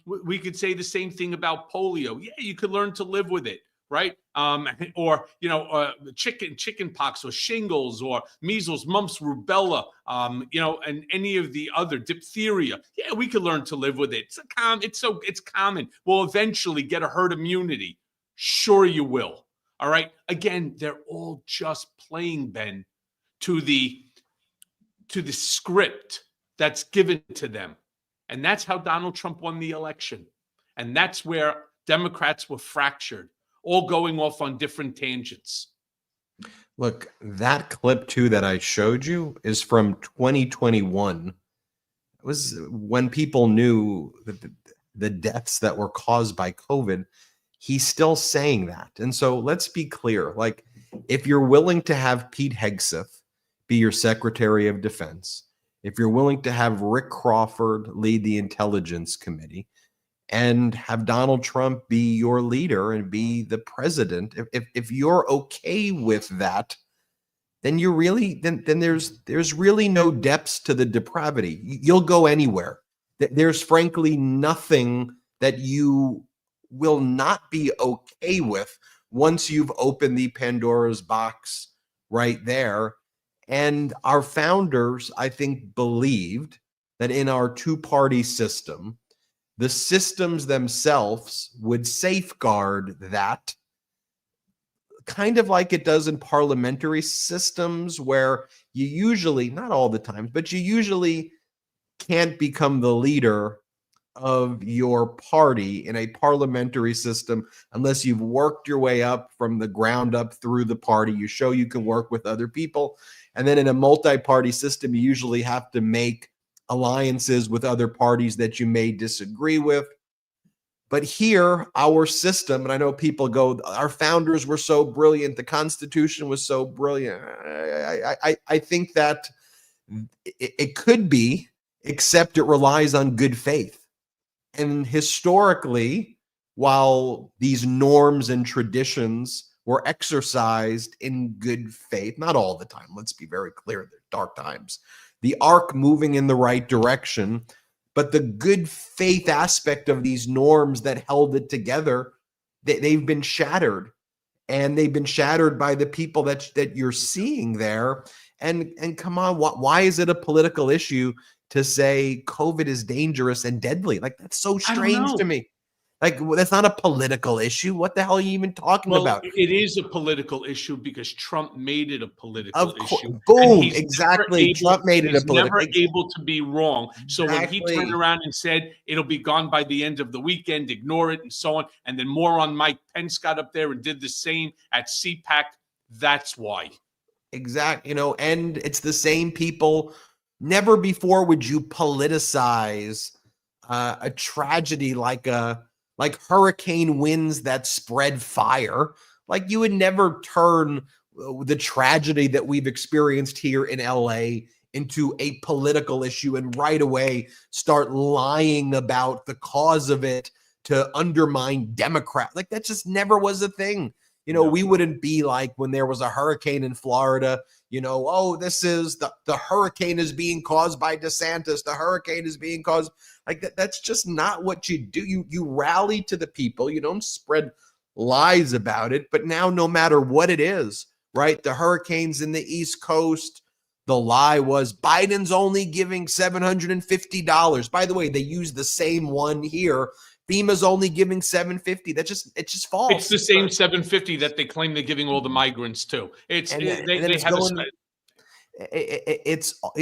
We could say the same thing about polio. Yeah, you could learn to live with it, right? Or chicken pox, or shingles, or measles, mumps, rubella, and any of the other diphtheria. Yeah, we could learn to live with it. It's common. We'll eventually get a herd immunity. Sure, you will. All right. Again, they're all just playing, Ben, to the script that's given to them. And that's how Donald Trump won the election. And that's where Democrats were fractured, all going off on different tangents. Look, that clip too that I showed you is from 2021. It was when people knew the deaths that were caused by COVID. He's still saying that. And so let's be clear. Like, if you're willing to have Pete Hegseth be your Secretary of Defense, if you're willing to have Rick Crawford lead the Intelligence Committee, and have Donald Trump be your leader and be the president, if you're okay with that, then you're really then there's really no depths to the depravity. You'll go anywhere. There's frankly nothing that you will not be okay with once you've opened the Pandora's box right there. And our founders, I think, believed that in our two-party system, the systems themselves would safeguard that, kind of like it does in parliamentary systems, where you usually, not all the times, but you usually can't become the leader of your party in a parliamentary system unless you've worked your way up from the ground up through the party. You show you can work with other people. And then in a multi-party system, you usually have to make alliances with other parties that you may disagree with. But here, our system, and I know people go, our founders were so brilliant, the Constitution was so brilliant. I think that it could be, except it relies on good faith. And historically, while these norms and traditions were exercised in good faith, not all the time, let's be very clear, they're dark times, the arc moving in the right direction, but the good faith aspect of these norms that held it together, they've been shattered. And they've been shattered by the people that you're seeing there. And come on, why is it a political issue to say COVID is dangerous and deadly? Like, that's so strange to me. Like, that's not a political issue. What the hell are you even talking about? It is a political issue because Trump made it a political issue. Boom, And he's exactly. Trump made it a political. He's never able to be wrong. So when he Exactly. turned around and said it'll be gone by the end of the weekend, ignore it, and so on, and then moron Mike Pence got up there and did the same at CPAC, that's why. Exactly. You know, and it's the same people. Never before would you politicize a tragedy like hurricane winds that spread fire. Like, you would never turn the tragedy that we've experienced here in LA into a political issue and right away start lying about the cause of it to undermine Democrats. Like, that just never was a thing. You know, we wouldn't be like when there was a hurricane in Florida, you know, oh, this is the hurricane is being caused by DeSantis. The hurricane is being caused like that. That's just not what you do. You rally to the people. You don't spread lies about it. But now, no matter what it is, right? The hurricanes in the East Coast, the lie was Biden's only giving $750. By the way, they use the same one here. FEMA's only giving $750. It's just false. It's the same $750 that they claim they're giving all the migrants too. It's you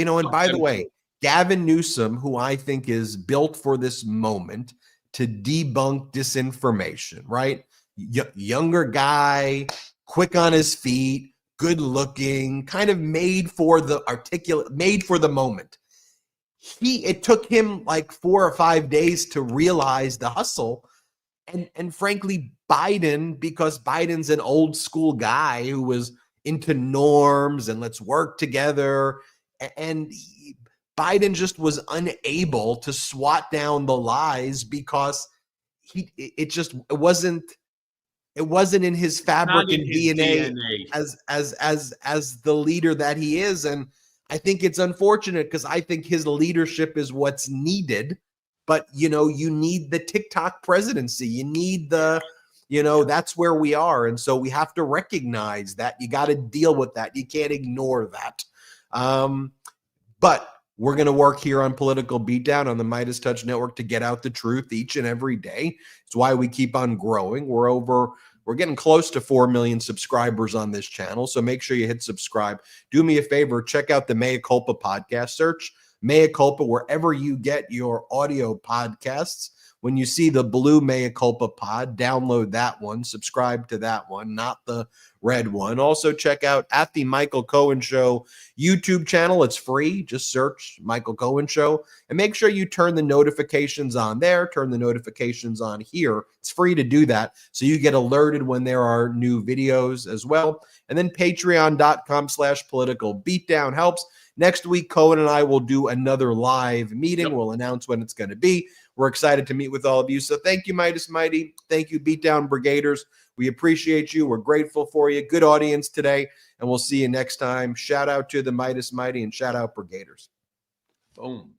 know, and by the way, Gavin Newsom, who I think is built for this moment to debunk disinformation, right? Younger guy, quick on his feet, good looking, kind of made for the moment. It took him like 4 or 5 days to realize the hustle. And frankly, Biden, because Biden's an old school guy who was into norms and let's work together. And Biden just was unable to swat down the lies because it wasn't in his fabric and DNA as the leader that he is. And I think it's unfortunate because I think his leadership is what's needed. But, you know, you need the TikTok presidency. You need that's where we are. And so we have to recognize that. You got to deal with that. You can't ignore that. But we're going to work here on Political Beatdown on the Midas Touch Network to get out the truth each and every day. It's why we keep on growing. We're getting close to 4 million subscribers on this channel, so make sure you hit subscribe. Do me a favor, check out the Mea Culpa podcast. Search Mea Culpa wherever you get your audio podcasts. When you see the blue Mea Culpa pod, download that one, subscribe to that one, not the red one. Also check out at the Michael Cohen Show YouTube channel. It's free. Just search Michael Cohen Show and make sure you turn the notifications on there, turn the notifications on here. It's free to do that so you get alerted when there are new videos as well. And then patreon.com/political beatdown helps. Next week, Cohen and I will do another live meeting. Yep. We'll announce when it's going to be. We're excited to meet with all of you. So thank you, Midas Mighty. Thank you, Beatdown Brigaders. We appreciate you. We're grateful for you. Good audience today, and we'll see you next time. Shout out to the Midas Mighty and shout out Brigaders. Boom.